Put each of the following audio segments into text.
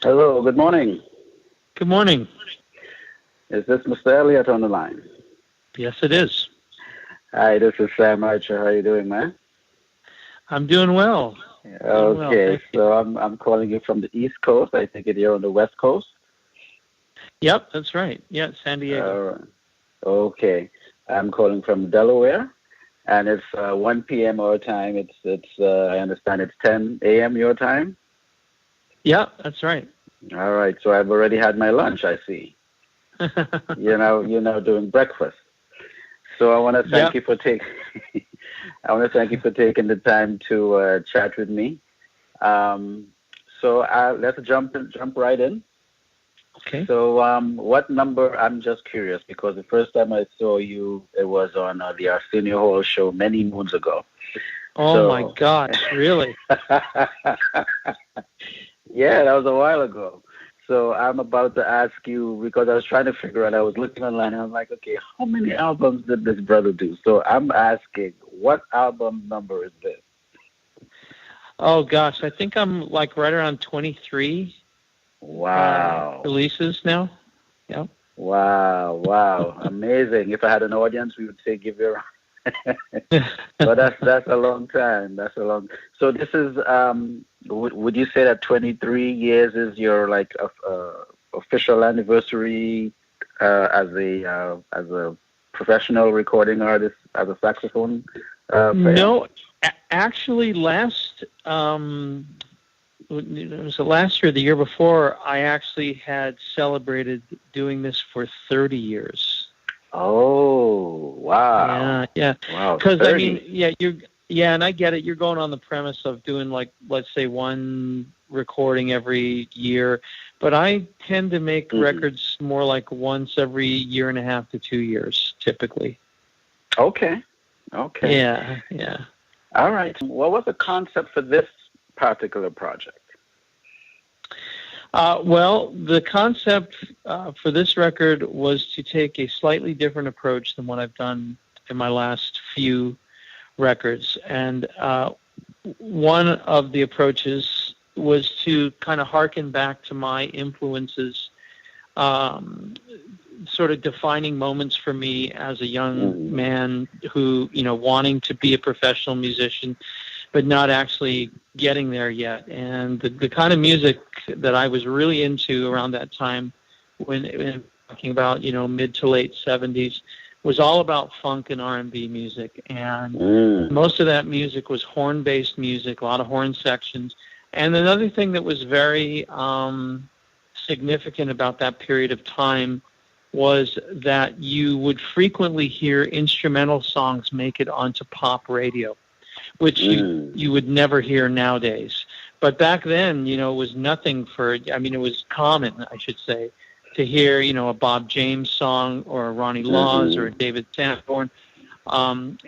Hello, good morning. Good morning. Is this Mr. Elliot on the line? Yes, it is. Hi, this is Sam Archer. How you doing, man? I'm doing well. Okay, so I'm calling you from the East Coast. I think you're on the West Coast. Yep, that's right. Yeah, San Diego. All right. Okay, I'm calling from Delaware, and it's 1 p.m. our time. It's I understand it's 10 a.m. your time. Yeah, that's right. All right, so I've already had my lunch. I see. You're now doing breakfast. So I want to thank you for taking. I want to thank you for taking the time to chat with me. Let's jump right in. Okay. So what number? I'm just curious because the first time I saw you, it was on the Arsenio Hall show many moons ago. Oh my gosh! Really? Yeah, that was a while ago. So I'm about to ask you because I was trying to figure out. I was looking online. And I'm like, okay, how many albums did this brother do? So I'm asking, what album number is this? Oh gosh, I think I'm like right around 23. Wow. Releases now. Yeah. Wow, amazing. If I had an audience, we would say give you a but that's a long time. That's a long. So this is would you say that 23 years is your like official anniversary as a professional recording artist as a saxophone player? No, actually, it was the last year, the year before, I actually had celebrated doing this for 30 years. Oh, wow. Yeah. Wow. Because I mean, and I get it. You're going on the premise of doing like, let's say, one recording every year, but I tend to make records more like once every year and a half to 2 years, typically. Okay. Yeah. All right. What was the concept for this particular project? Well, the concept for this record was to take a slightly different approach than what I've done in my last few records. And one of the approaches was to kind of harken back to my influences, sort of defining moments for me as a young man who, wanting to be a professional musician, but not actually getting there yet. And the kind of music that I was really into around that time, when talking about, mid to late 70s, was all about funk and R&B music. And most of that music was horn-based music, a lot of horn sections. And another thing that was very significant about that period of time was that you would frequently hear instrumental songs make it onto pop radio, which you would never hear nowadays. But back then, it was nothing it was common, I should say, to hear, a Bob James song or a Ronnie Laws or a David Sanborn. And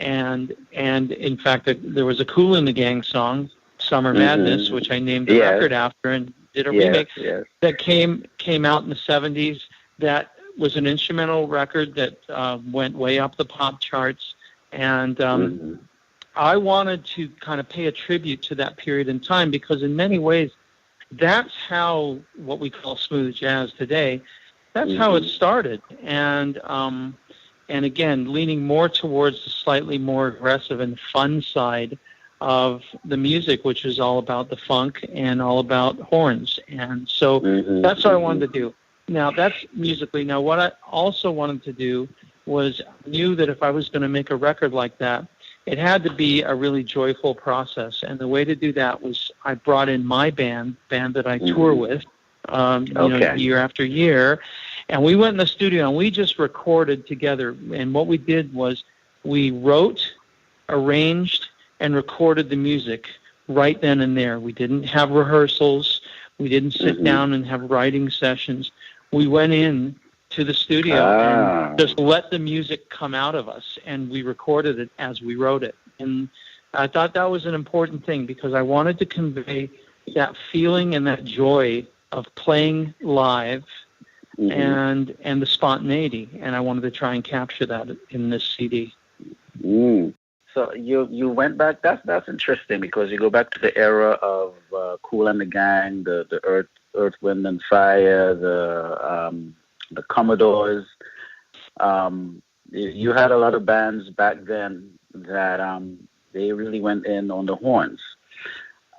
in fact, there was a Kool and the Gang song, Summer Madness, which I named the record after and did a remake that came out in the 70s. That was an instrumental record that went way up the pop charts. And I wanted to kind of pay a tribute to that period in time because in many ways, that's how what we call smooth jazz today, that's how it started. And again, leaning more towards the slightly more aggressive and fun side of the music, which is all about the funk and all about horns. And so that's what I wanted to do. Now, that's musically. Now, what I also wanted to do was knew that if I was going to make a record like that, it had to be a really joyful process. And the way to do that was I brought in my band that I tour with, year after year. And we went in the studio and we just recorded together. And what we did was we wrote, arranged, and recorded the music right then and there. We didn't have rehearsals. We didn't sit down and have writing sessions. We went in to the studio and just let the music come out of us, and we recorded it as we wrote it. And I thought that was an important thing because I wanted to convey that feeling and that joy of playing live and the spontaneity, and I wanted to try and capture that in this CD. So you went back. That's interesting because you go back to the era of Kool and the Gang, the Earth, Wind and Fire, the Commodores. You had a lot of bands back then that they really went in on the horns.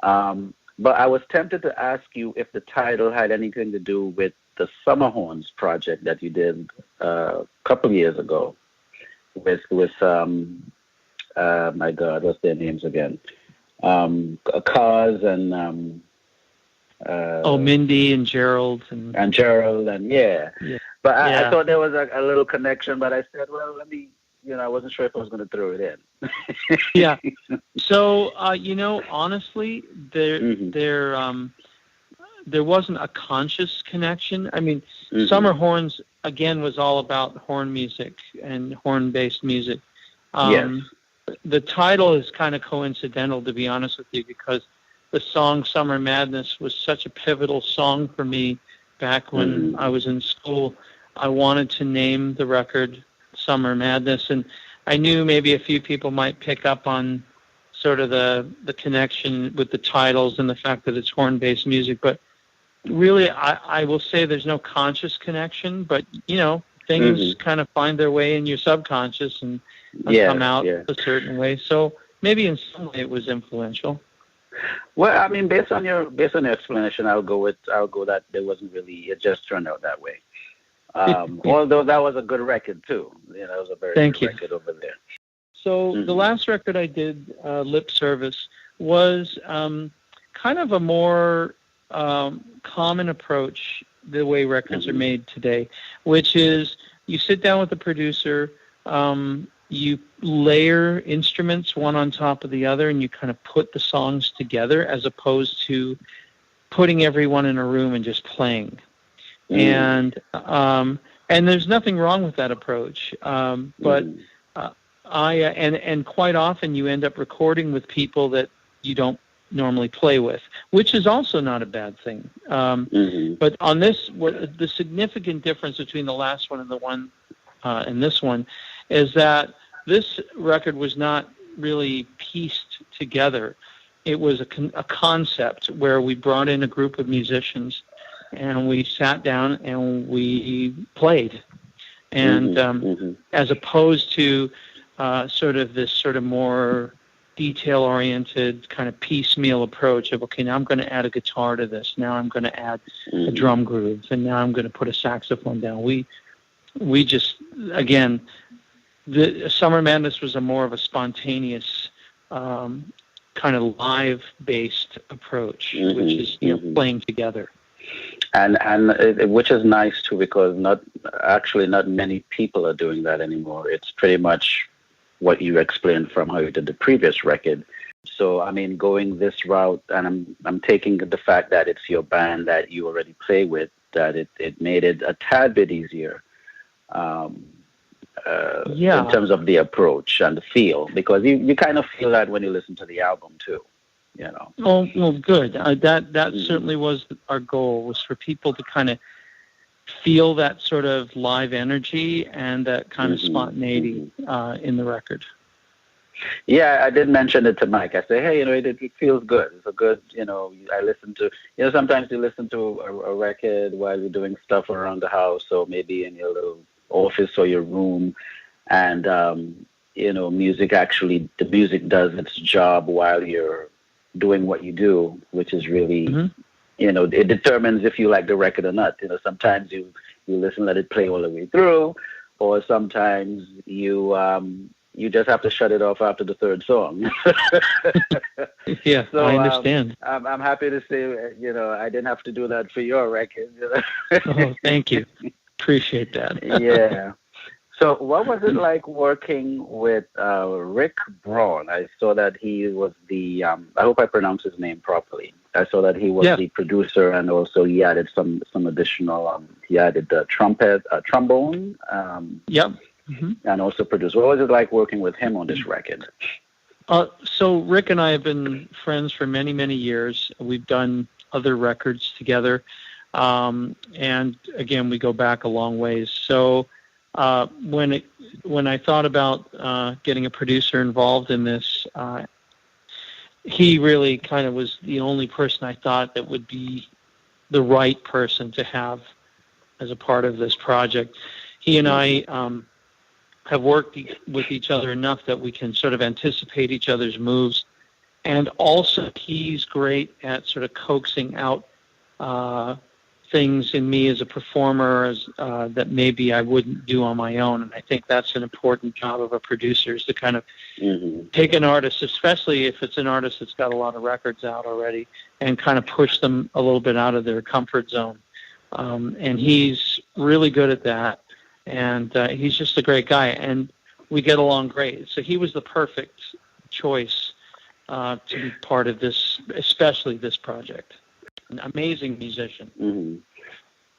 But I was tempted to ask you if the title had anything to do with the Summer Horns project that you did a couple of years ago with my God, what's their names again? Cars and Mindy and Gerald and Gerald and yeah. But I thought there was a little connection, but I said, well, let me, I wasn't sure if I was going to throw it in. Yeah. So honestly, there wasn't a conscious connection. I mean, Summer Horns again was all about horn music and horn-based music. Yes. The title is kind of coincidental, to be honest with you, because the song Summer Madness was such a pivotal song for me back when I was in school. I wanted to name the record Summer Madness, and I knew maybe a few people might pick up on sort of the connection with the titles and the fact that it's horn-based music, but really I will say there's no conscious connection, but, things kind of find their way in your subconscious and come out a certain way. So maybe in some way it was influential. Well, I mean, based on your explanation, I'll go that there wasn't really, it just turned out that way. Although that was a good record too. It was a very good record over there. So the last record I did, Lip Service, was kind of a more common approach the way records are made today, which is you sit down with the producer, you layer instruments one on top of the other, and you kind of put the songs together as opposed to putting everyone in a room and just playing. And there's nothing wrong with that approach. But and quite often you end up recording with people that you don't normally play with, which is also not a bad thing. But on this, the significant difference between the last one and the one and this one is that this record was not really pieced together. It was a concept where we brought in a group of musicians and we sat down and we played. And as opposed to sort of more detail-oriented kind of piecemeal approach of, okay, now I'm going to add a guitar to this. Now I'm going to add a drum groove. And now I'm going to put a saxophone down. We just, again, the Summer Madness was a more of a spontaneous kind of live-based approach, which is playing together. And which is nice too, because not many people are doing that anymore. It's pretty much what you explained from how you did the previous record. So I mean, going this route, and I'm taking the fact that it's your band that you already play with, that it made it a tad bit easier. In terms of the approach and the feel, because you kind of feel that when you listen to the album too. Oh, well, good. That certainly was our goal, was for people to kind of feel that sort of live energy and that kind of spontaneity in the record. Yeah, I did mention it to Mike. I say, hey, it feels good. It's a good, I listen to, sometimes you listen to a record while you're doing stuff around the house, or maybe in your little office or your room, and, the music does its job while you're doing what you do, which is really, it determines if you like the record or not. Sometimes you listen, let it play all the way through, or sometimes you just have to shut it off after the third song. Yeah, so, I understand. I'm happy to say, I didn't have to do that for your record. Oh, thank you. Appreciate that. Yeah. So what was it like working with Rick Braun? I saw that he was the, I hope I pronounced his name properly. I saw that he was the producer, and also he added some additional, he added the trombone. And also produced. What was it like working with him on this record? So Rick and I have been friends for many, many years. We've done other records together. And again, we go back a long ways. So when I thought about getting a producer involved in this, he really kind of was the only person I thought that would be the right person to have as a part of this project. He and I have worked with each other enough that we can sort of anticipate each other's moves. And also, he's great at sort of coaxing out things in me as a performer that maybe I wouldn't do on my own. And I think that's an important job of a producer, is to kind of take an artist, especially if it's an artist that's got a lot of records out already, and kind of push them a little bit out of their comfort zone. And he's really good at that. And he's just a great guy. And we get along great. So he was the perfect choice to be part of this, especially this project. An amazing musician.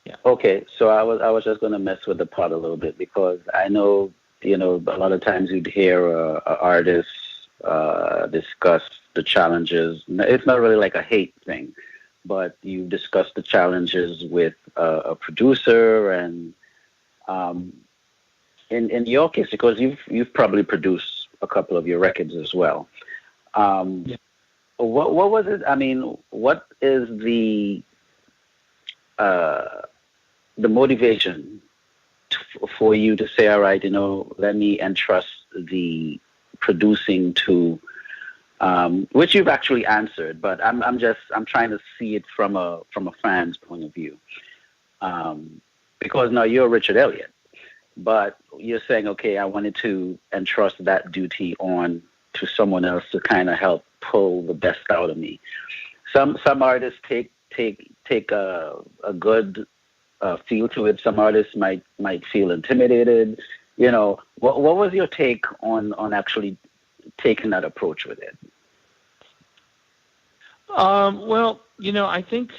Yeah. Okay, so I was just going to mess with the pot a little bit, because I know, a lot of times you'd hear artists discuss the challenges. It's not really like a hate thing, but you discuss the challenges with a producer, and in your case, because you've probably produced a couple of your records as well. Yeah. What was it? I mean, what is the motivation for you to say, all right, let me entrust the producing to, which you've actually answered, but I'm trying to see it from a fan's point of view, because now you're Richard Elliot, but you're saying, okay, I wanted to entrust that duty on to someone else to kind of help pull the best out of me. Some artists take a good feel to it. Some artists might feel intimidated. What was your take on actually taking that approach with it? Well, I think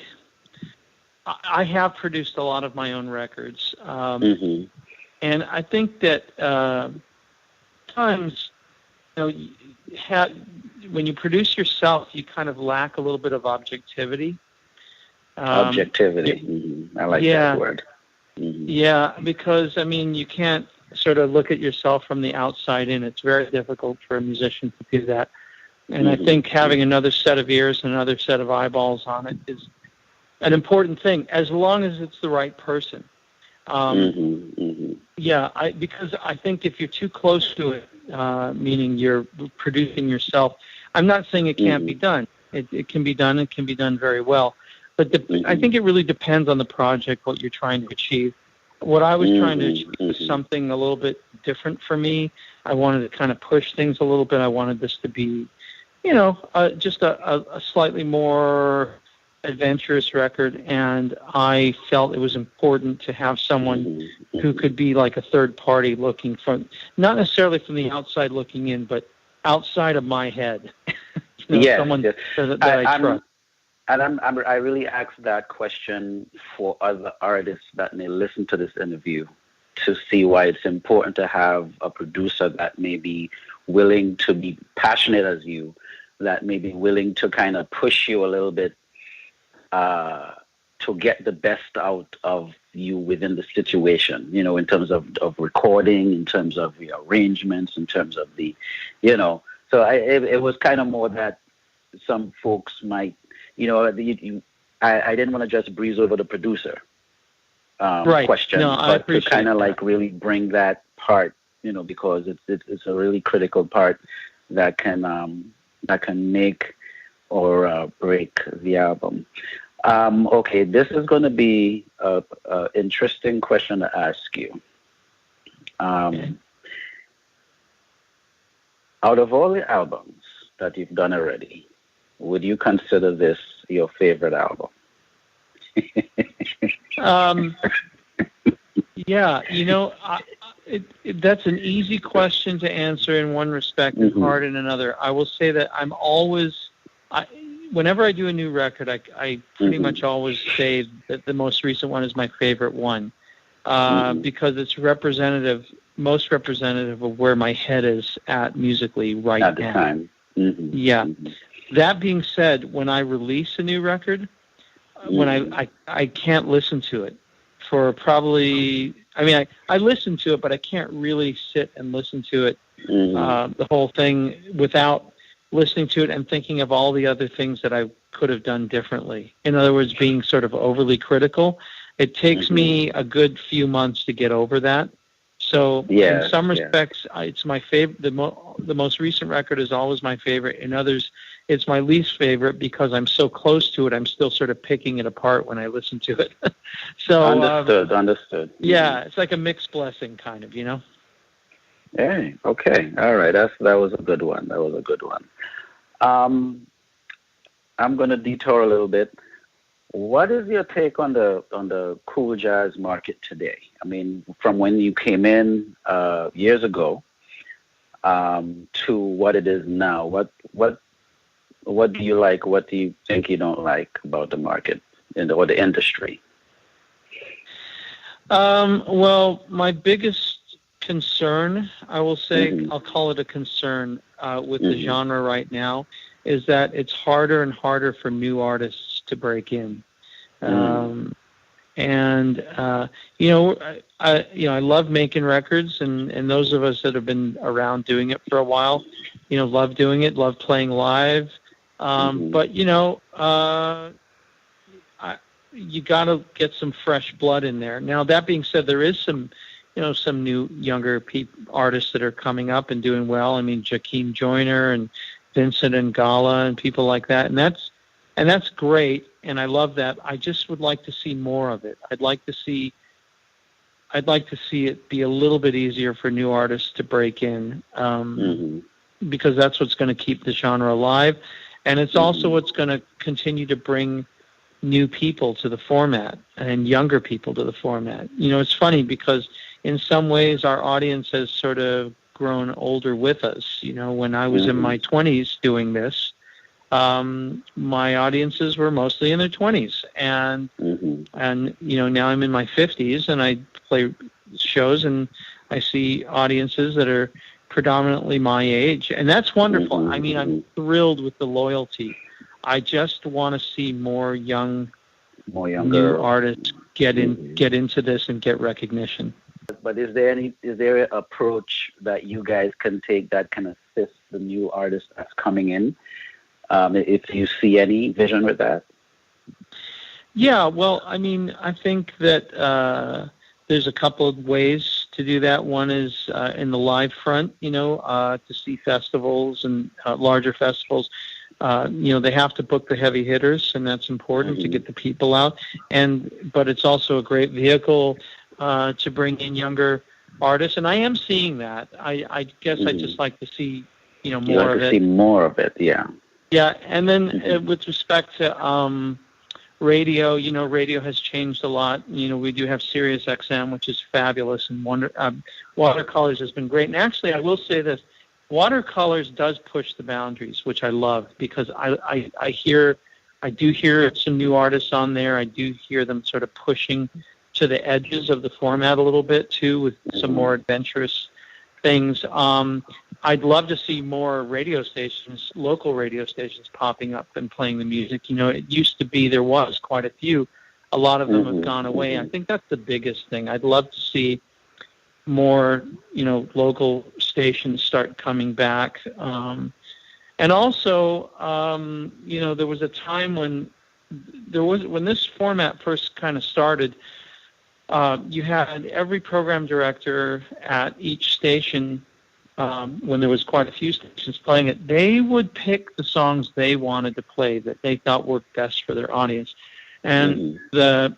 I have produced a lot of my own records, and I think that sometimes, when you produce yourself, you kind of lack a little bit of objectivity. Objectivity. I like that word. Yeah, because, you can't sort of look at yourself from the outside in. It's very difficult for a musician to do that. And I think having another set of ears and another set of eyeballs on it is an important thing, as long as it's the right person. Yeah, because I think if you're too close to it, meaning you're producing yourself, I'm not saying it can't be done. It can be done. It can be done very well. But I think it really depends on the project, what you're trying to achieve. What I was trying to achieve was something a little bit different for me. I wanted to kind of push things a little bit. I wanted this to be, just a slightly more adventurous record, and I felt it was important to have someone who could be like a third party looking from, not necessarily from the outside looking in, but outside of my head. Someone that I trust. And I really ask that question for other artists that may listen to this interview, to see why it's important to have a producer that may be willing to be passionate as you, that may be willing to kind of push you a little bit to get the best out of you within the situation, in terms of recording, in terms of the arrangements, in terms of the, so it was kind of more that some folks might, I didn't want to just breeze over the producer question, but to kind of like really bring that part, because it's a really critical part that can make or break the album. Okay, this is going to be a interesting question to ask you. Out of all the albums that you've done already, would you consider this your favorite album? Yeah, that's an easy question to answer in one respect and hard in another. I will say that I'm always, whenever I do a new record, I pretty much always say that the most recent one is my favorite one, because it's most representative of where my head is at musically right now. At the time. Yeah. That being said, when I release a new record, when I can't listen to it for probably, I listen to it, but I can't really sit and listen to it, the whole thing, without listening to it and thinking of all the other things that I could have done differently. In other words, being sort of overly critical. It takes me a good few months to get over that. So in some respects, it's my favorite. The most recent record is always my favorite. In others, it's my least favorite because I'm so close to it. I'm still sort of picking it apart when I listen to it. So understood. Yeah, it's like a mixed blessing, kind of, you know. Yeah. Okay. All right. That was a good one. I'm going to detour a little bit. What is your take on the cool jazz market today? I mean, from when you came in years ago to what it is now. What do you like? What do you think you don't like about the market or the industry? Well, my biggest concern, I will say, I'll call it a concern with the genre right now, is that it's harder and harder for new artists to break in. I love making records, and those of us that have been around doing it for a while, love doing it, love playing live. But you got to get some fresh blood in there. Now, that being said, there is some new younger artists that are coming up and doing well. I mean, Jakeem Joyner and Vincent Ngala and people like that, and that's great, and I love that. I just would like to see more of it. I'd like to see it be a little bit easier for new artists to break in, because that's what's going to keep the genre alive, and it's also what's going to continue to bring new people to the format and younger people to the format. It's funny because in some ways our audience has sort of grown older with us. When I was in my 20s doing this, my audiences were mostly in their 20s, and now I'm in my 50s, and I play shows and I see audiences that are predominantly my age, and that's wonderful. I mean, I'm thrilled with the loyalty. I just want to see more younger new artists get into this and get recognition. But is there an approach that you guys can take that can assist the new artist that's coming in? If you see any vision with that? Yeah, well, I mean, I think that there's a couple of ways to do that. One is in the live front, to see festivals and larger festivals. They have to book the heavy hitters, and that's important to get the people out. But it's also a great vehicle to bring in younger artists, and I am seeing that. I guess I just like to see, more of it. See more of it, yeah. Yeah, and then with respect to radio, radio has changed a lot. We do have Sirius XM, which is fabulous, and Watercolors has been great. And actually, I will say this. Watercolors does push the boundaries, which I love, because I do hear some new artists on there. I do hear them sort of pushing to the edges of the format a little bit too, with some more adventurous things. I'd love to see more radio stations, local radio stations, popping up and playing the music. It used to be there was quite a few. A lot of them have gone away. I think that's the biggest thing. I'd love to see more, local stations start coming back. And also, there was a time when this format first kind of started, you had every program director at each station, when there was quite a few stations playing it, they would pick the songs they wanted to play that they thought worked best for their audience. And the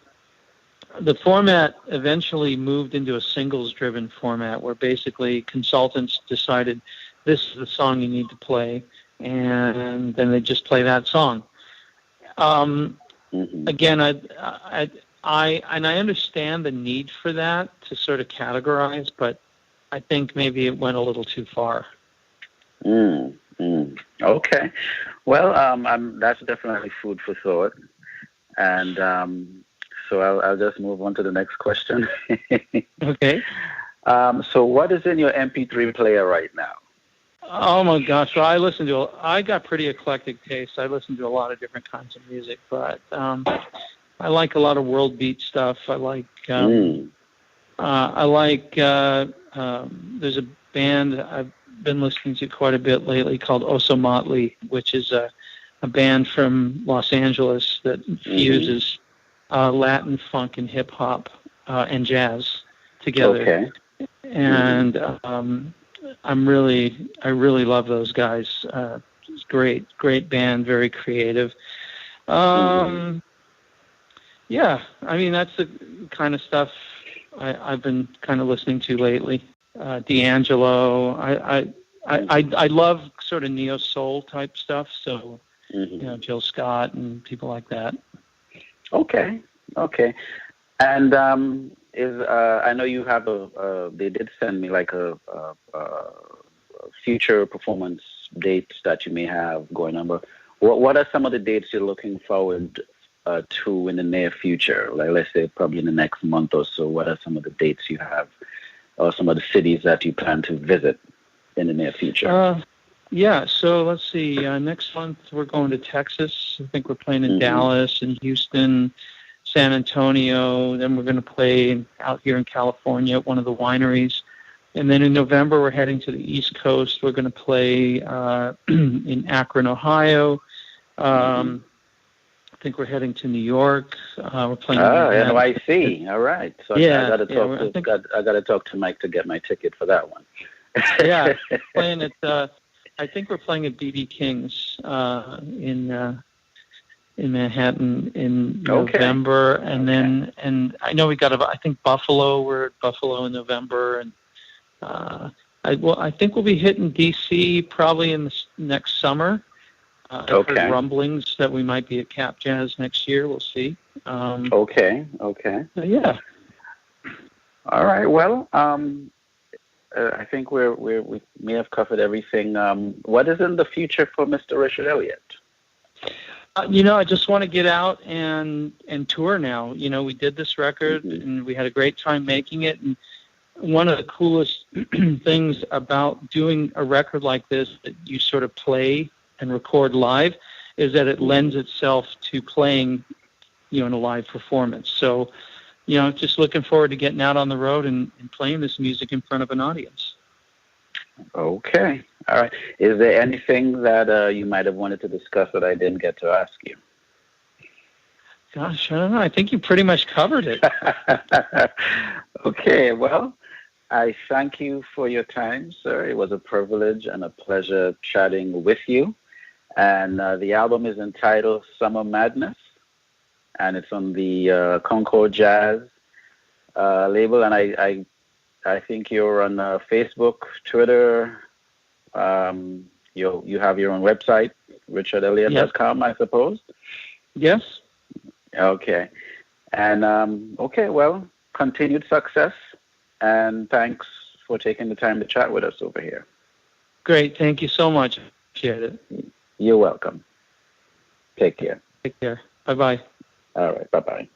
format eventually moved into a singles-driven format where basically consultants decided this is the song you need to play, and then they just play that song. Again, I understand the need for that to sort of categorize, but I think maybe it went a little too far. Okay. Well, that's definitely food for thought. And so I'll just move on to the next question. Okay. So what is in your MP3 player right now? Oh, my gosh. So I got pretty eclectic taste. I listen to a lot of different kinds of music, but I like a lot of world beat stuff. I like there's a band I've been listening to quite a bit lately called Oso Motley, which is a a band from Los Angeles that fuses Latin funk and hip hop and jazz together. Okay. And I really love those guys. It's great band, very creative. Yeah, I mean that's the kind of stuff I've been kind of listening to lately. D'Angelo. I love sort of neo soul type stuff. So Jill Scott and people like that. Okay. And I know you have they did send me like a future performance dates that you may have going on. But what are some of the dates you're looking forward to in the near future? Like let's say probably in the next month or so. What are some of the dates you have, or some of the cities that you plan to visit in the near future? Yeah, so let's see. Next month we're going to Texas. I think we're playing in Dallas and Houston, San Antonio. Then we're going to play out here in California at one of the wineries. And then in November we're heading to the East Coast. We're going to play in Akron, Ohio. I think we're heading to New York. We're playing. NYC. All right. So yeah, I got to talk to Mike to get my ticket for that one. Yeah, playing at. I think we're playing at BB King's in Manhattan in November, and I know we got I think Buffalo. We're at Buffalo in November, and I think we'll be hitting DC probably in the next summer. I've heard rumblings that we might be at Cap Jazz next year. We'll see. Okay. Yeah. All right. Well, I think we may have covered everything. What is in the future for Mr. Richard Elliot? I just want to get out and tour now. We did this record and we had a great time making it. And one of the coolest things about doing a record like this that you sort of play and record live is that it lends itself to playing, in a live performance. So, just looking forward to getting out on the road and playing this music in front of an audience. Okay. All right. Is there anything that you might have wanted to discuss that I didn't get to ask you? Gosh, I don't know. I think you pretty much covered it. Okay. Well, I thank you for your time, sir. It was a privilege and a pleasure chatting with you. And the album is entitled Summer Madness, and it's on the Concord Jazz label. And I think you're on Facebook, Twitter. You have your own website, richardelliot.com, I suppose. Yes. Okay. And well, continued success, and thanks for taking the time to chat with us over here. Great. Thank you so much. Appreciate it. You're welcome. Take care. Take care. Bye-bye. All right. Bye-bye.